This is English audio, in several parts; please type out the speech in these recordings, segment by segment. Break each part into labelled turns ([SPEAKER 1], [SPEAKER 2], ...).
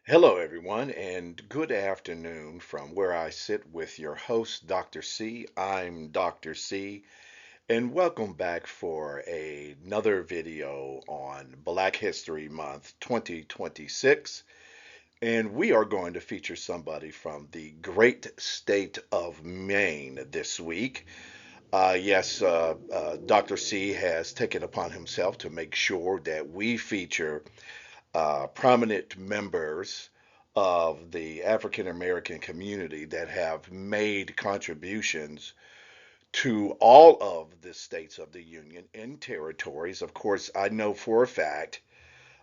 [SPEAKER 1] Hello, everyone, and good afternoon from where I sit with your host, Dr. C. I'm Dr. C, and welcome back for another video on Black History Month 2026. And we are going to feature somebody from the great state of Maine this week. Yes, Dr. C has taken upon himself to make sure that we feature prominent members of the African American community that have made contributions to all of the states of the Union and territories. Of course, I know for a fact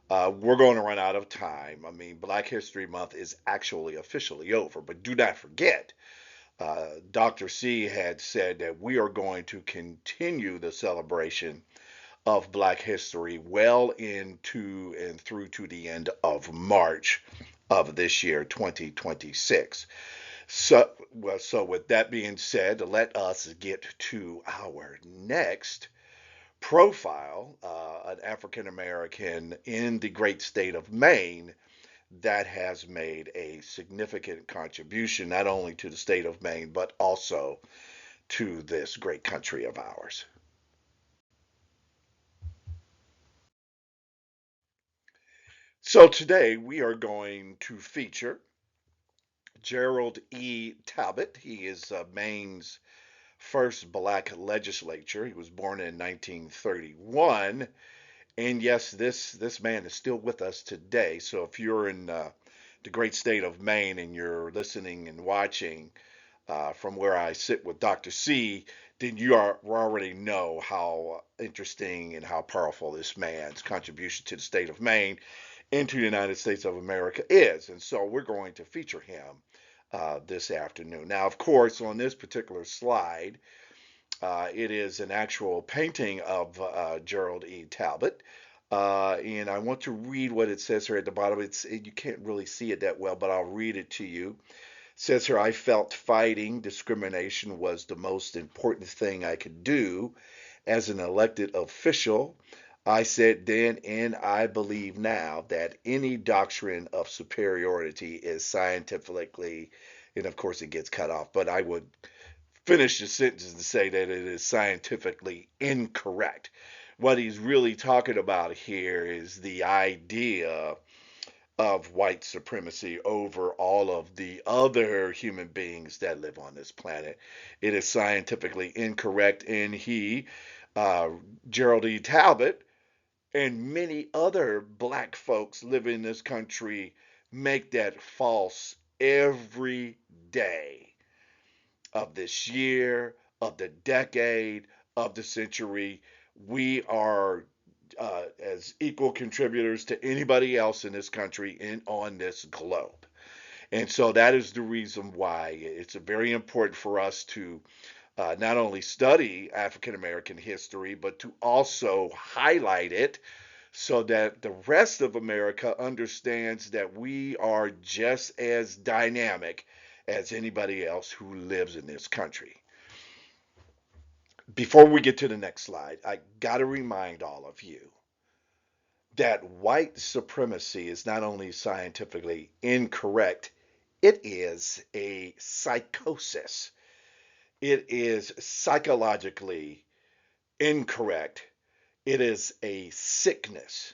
[SPEAKER 1] we're going to run out of time. I mean, Black History Month is actually officially over, but do not forget. Dr. C had said that we are going to continue the celebration of Black history well into and through to the end of March of this year, 2026. So with that being said, let us get to our next profile, an African American in the great state of Maine that has made a significant contribution not only to the state of Maine, but also to this great country of ours. So today we are going to feature Gerald E. Talbot. He is Maine's first black legislature. He was born in 1931. And yes, this man is still with us today. So if you're in the great state of Maine and you're listening and watching from where I sit with Dr. C, then already know how interesting and how powerful this man's contribution to the state of Maine into the United States of America is. And so we're going to feature him this afternoon. Now, of course, on this particular slide, it is an actual painting of Gerald E. Talbot. And I want to read what it says here at the bottom. You can't really see it that well, but I'll read it to you. It says here, I felt fighting discrimination was the most important thing I could do as an elected official. I said then, and I believe now, that any doctrine of superiority is scientifically, and of course it gets cut off, but I would finish the sentence and say that it is scientifically incorrect. What he's really talking about here is the idea of white supremacy over all of the other human beings that live on this planet. It is scientifically incorrect, and uh, Gerald E. Talbot, and many other black folks living in this country make that false every day of this year, of the decade, of the century. We are as equal contributors to anybody else in this country and on this globe. And so that is the reason why it's very important for us to not only study African American history, but to also highlight it so that the rest of America understands that we are just as dynamic as anybody else who lives in this country. Before we get to the next slide, I got to remind all of you that white supremacy is not only scientifically incorrect, it is a psychosis. It is psychologically incorrect. It is a sickness.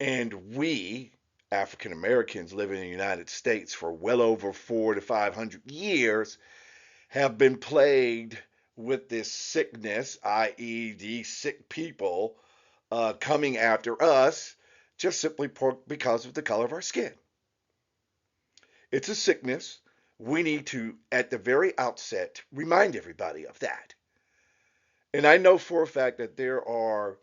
[SPEAKER 1] And we, African Americans living in the United States for well over 400 to 500 years, have been plagued with this sickness, i.e., these sick people coming after us just simply because of the color of our skin. It's a sickness. We need to, at the very outset, remind everybody of that. And I know for a fact that there are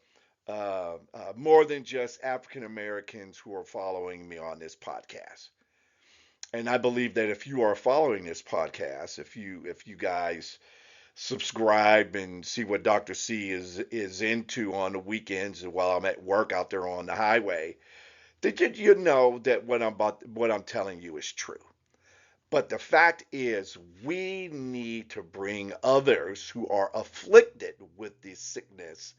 [SPEAKER 1] more than just African Americans who are following me on this podcast. And I believe that if you are following this podcast, if you guys subscribe and see what Dr. C is into on the weekends while I'm at work out there on the highway, then you know that what I'm telling you is true. But the fact is, we need to bring others who are afflicted with this sickness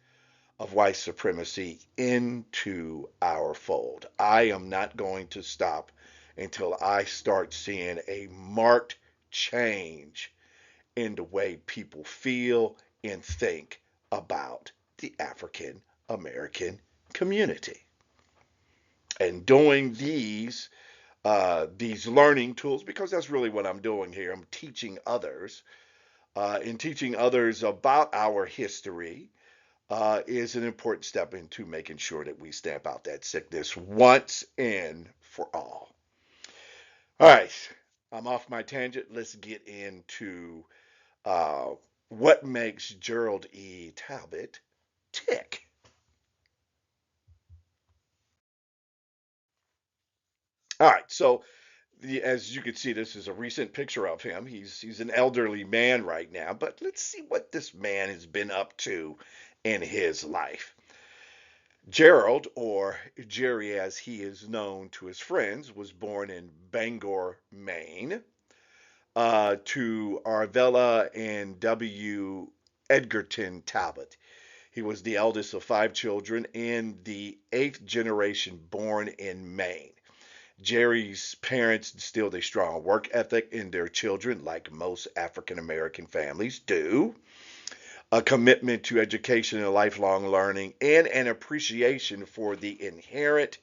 [SPEAKER 1] of white supremacy into our fold. I am not going to stop until I start seeing a marked change in the way people feel and think about the African American community. And doing these learning tools, because that's really what I'm doing here. I'm teaching others, and teaching others about our history is an important step into making sure that we stamp out that sickness once and for all. All right, I'm off my tangent. Let's get into uh, what makes Gerald E. Talbot tick. All right, so as you can see, this is a recent picture of him. He's an elderly man right now, but let's see what this man has been up to in his life. Gerald, or Jerry as he is known to his friends, was born in Bangor, Maine, to Arvella and W. Edgerton Talbot. He was the eldest of five children and the eighth generation born in Maine. Jerry's parents instilled a strong work ethic in their children, like most African American families do, a commitment to education and lifelong learning, and an appreciation for the inherent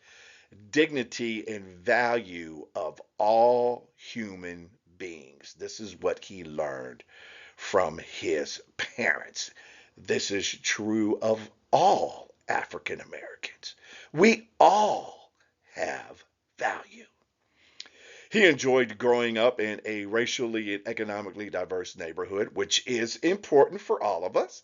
[SPEAKER 1] dignity and value of all human beings. This is what he learned from his parents. This is true of all African Americans. We all have value. He enjoyed growing up in a racially and economically diverse neighborhood, which is important for all of us,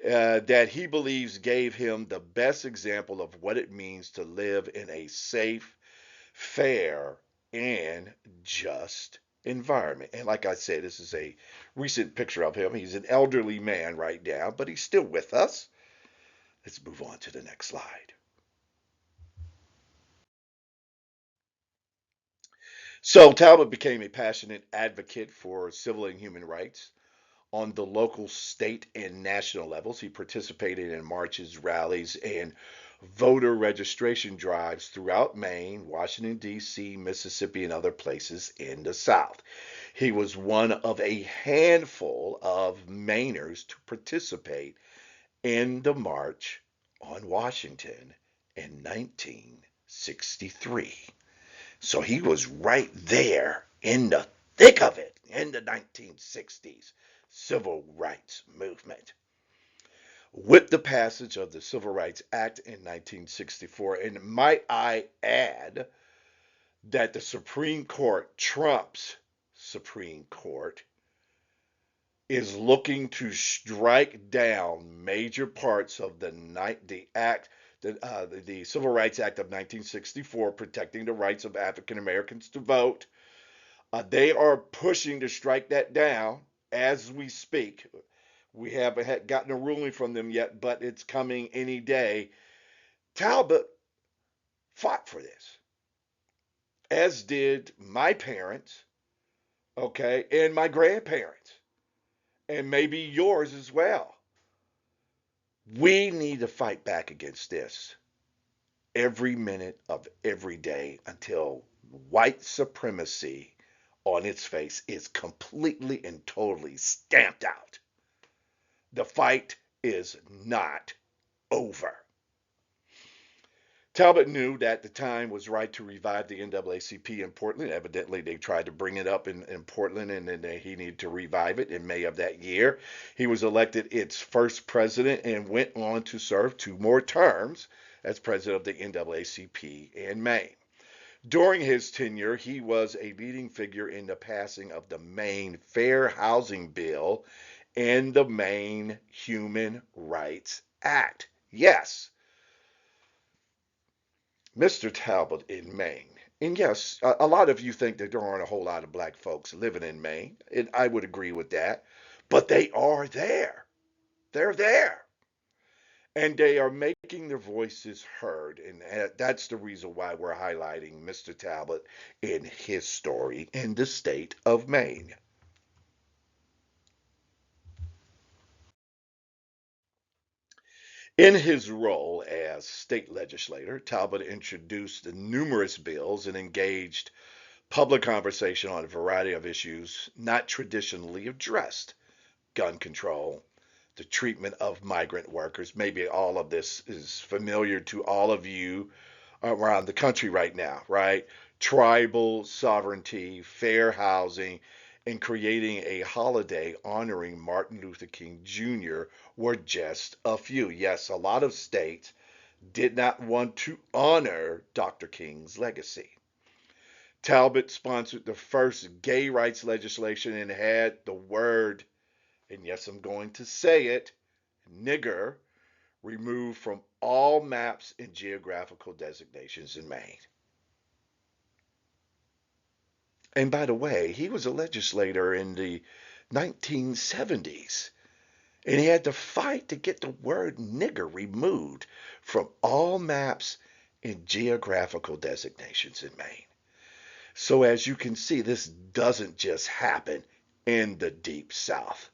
[SPEAKER 1] that he believes gave him the best example of what it means to live in a safe, fair, and just environment. And like I said, this is a recent picture of him. He's an elderly man right now, but he's still with us. Let's move on to the next slide. So Talbot became a passionate advocate for civil and human rights on the local, state, and national levels. He participated in marches, rallies, and voter registration drives throughout Maine, Washington, D.C., Mississippi, and other places in the South. He was one of a handful of Mainers to participate in the March on Washington in 1963. So he was right there in the thick of it in the 1960s civil rights movement. With the passage of the Civil Rights Act in 1964, and might I add that the Supreme Court, Trump's Supreme Court, is looking to strike down major parts of the act, the Civil Rights Act of 1964, protecting the rights of African Americans to vote. They are pushing to strike that down as we speak. We haven't gotten a ruling from them yet, but it's coming any day. Talbot fought for this, as did my parents, okay, and my grandparents, and maybe yours as well. We need to fight back against this every minute of every day until white supremacy on its face is completely and totally stamped out. The fight is not over. Talbot knew that the time was right to revive the NAACP in Portland. Evidently, they tried to bring it up in Portland, and then he needed to revive it in May of that year. He was elected its first president and went on to serve two more terms as president of the NAACP in Maine. During his tenure, he was a leading figure in the passing of the Maine Fair Housing Bill and the Maine Human Rights Act. Yes, Mr. Talbot in Maine. And yes, a lot of you think that there aren't a whole lot of black folks living in Maine, and I would agree with that. But they are there. They're there. And they are making their voices heard. And that's the reason why we're highlighting Mr. Talbot in his story in the state of Maine. In his role as state legislator, Talbot introduced numerous bills and engaged public conversation on a variety of issues not traditionally addressed: gun control, the treatment of migrant workers. Maybe all of this is familiar to all of you around the country right now, right? Tribal sovereignty, fair housing, and creating a holiday honoring Martin Luther King Jr. were just a few. Yes, a lot of states did not want to honor Dr. King's legacy. Talbot sponsored the first gay rights legislation and had the word, and yes, I'm going to say it, nigger, removed from all maps and geographical designations in Maine. And by the way, he was a legislator in the 1970s, and he had to fight to get the word nigger removed from all maps and geographical designations in Maine. So as you can see, this doesn't just happen in the Deep South.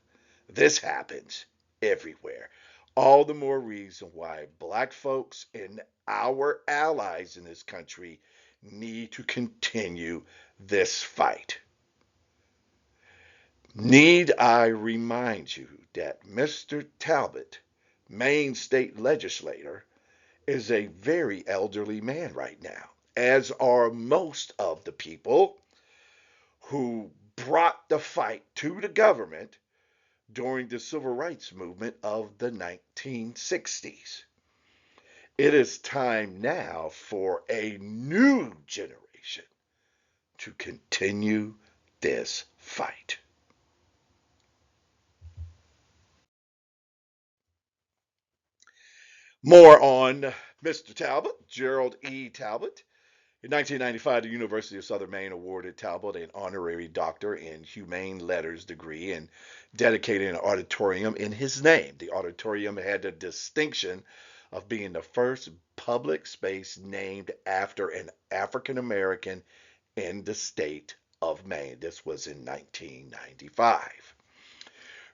[SPEAKER 1] This happens everywhere. All the more reason why black folks and our allies in this country need to continue this fight. Need I remind you that Mr. Talbot, Maine state legislator, is a very elderly man right now, as are most of the people who brought the fight to the government during the civil rights movement of the 1960s. It is time now for a new generation to continue this fight. More on Mr. Talbot, Gerald E. Talbot. In 1995, the University of Southern Maine awarded Talbot an honorary doctor in humane letters degree and dedicated an auditorium in his name. The auditorium had the distinction of being the first public space named after an African American in the state of Maine. This was in 1995.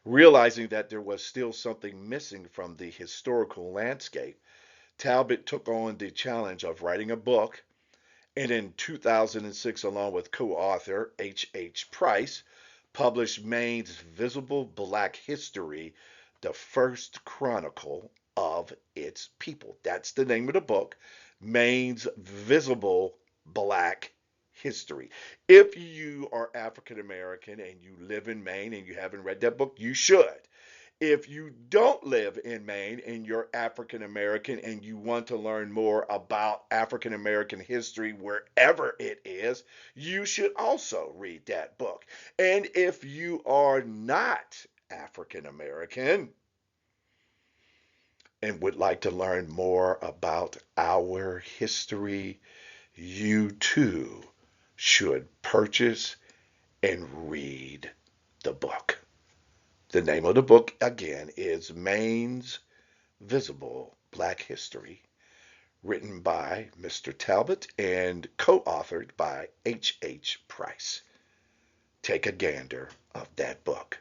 [SPEAKER 1] Realizing that there was still something missing from the historical landscape, Talbot took on the challenge of writing a book, and in 2006, along with co-author H. Price, published Maine's Visible Black History, the first chronicle of its people. That's the name of the book, Maine's Visible Black History. If you are African American and you live in Maine and you haven't read that book, you should. If you don't live in Maine and you're African American and you want to learn more about African American history wherever it is, you should also read that book. And if you are not African American and would like to learn more about our history, you too should purchase and read the book. The name of the book, again, is Maine's Visible Black History, written by Mr. Talbot and co-authored by H. Price. Take a gander of that book.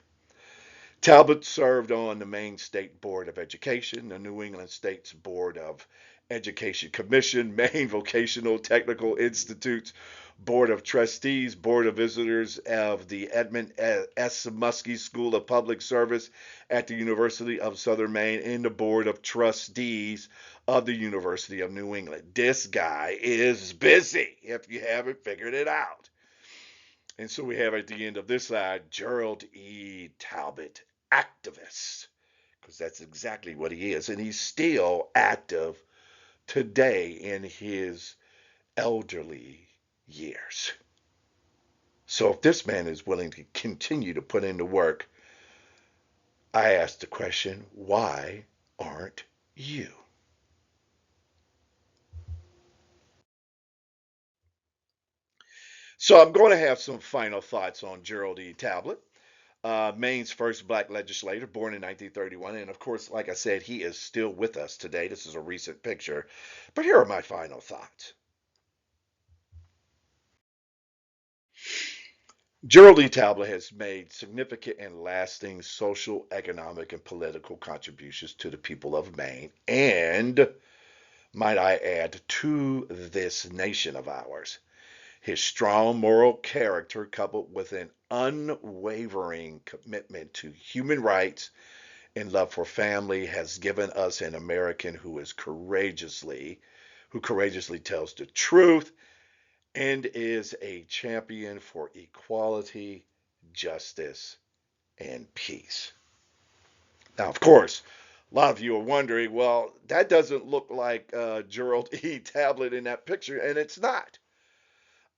[SPEAKER 1] Talbot served on the Maine State Board of Education, the New England State's Board of Education Commission, Maine Vocational Technical Institute's Board of Trustees, Board of Visitors of the Edmund S. Muskie School of Public Service at the University of Southern Maine, and the Board of Trustees of the University of New England. This guy is busy, if you haven't figured it out. And so we have at the end of this side, Gerald E. Talbot, activist, because that's exactly what he is. And he's still active today in his elderly years. So if this man is willing to continue to put in the work, I ask the question, why aren't you? So I'm going to have some final thoughts on Gerald E. Talbot, Maine's first black legislator, born in 1931. And of course, like I said, he is still with us today. This is a recent picture. But here are my final thoughts. Gerald E. Talbot has made significant and lasting social, economic, and political contributions to the people of Maine, and, might I add, to this nation of ours. His strong moral character, coupled with an unwavering commitment to human rights and love for family, has given us an American who courageously tells the truth and is a champion for equality, justice, and peace. Now, of course, a lot of you are wondering, well, that doesn't look like Gerald E. Tablet in that picture, and it's not.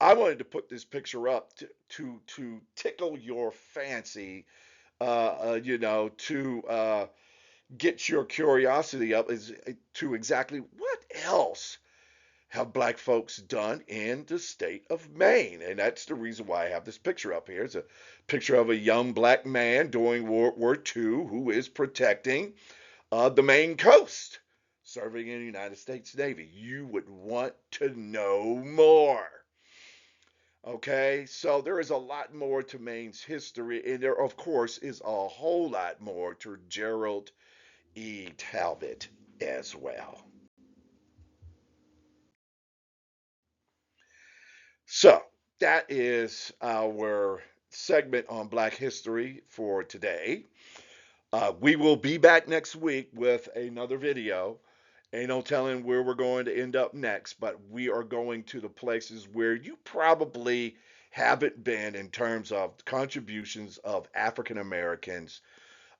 [SPEAKER 1] I wanted to put this picture up to tickle your fancy, to get your curiosity up is to exactly what else have black folks done in the state of Maine. And that's the reason why I have this picture up here. It's a picture of a young black man during World War II who is protecting the Maine coast, serving in the United States Navy. You would want to know more. Okay, so there is a lot more to Maine's history, and there, of course, is a whole lot more to Gerald E. Talbot as well. So that is our segment on Black history for today. We will be back next week with another video. Ain't no telling where we're going to end up next, but we are going to the places where you probably haven't been in terms of contributions of African Americans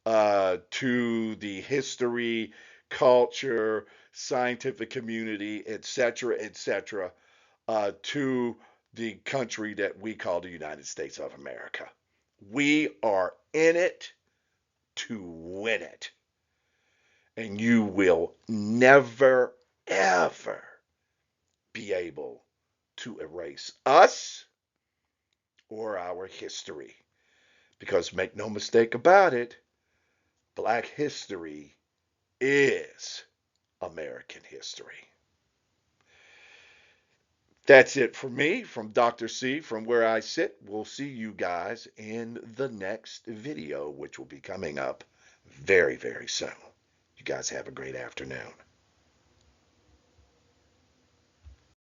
[SPEAKER 1] to the history, culture, scientific community, etc., to the country that we call the United States of America. We are in it to win it. And you will never, ever be able to erase us or our history. Because make no mistake about it, Black history is American history. That's it for me from Dr. C from where I sit. We'll see you guys in the next video, which will be coming up very, very soon. You guys have a great afternoon.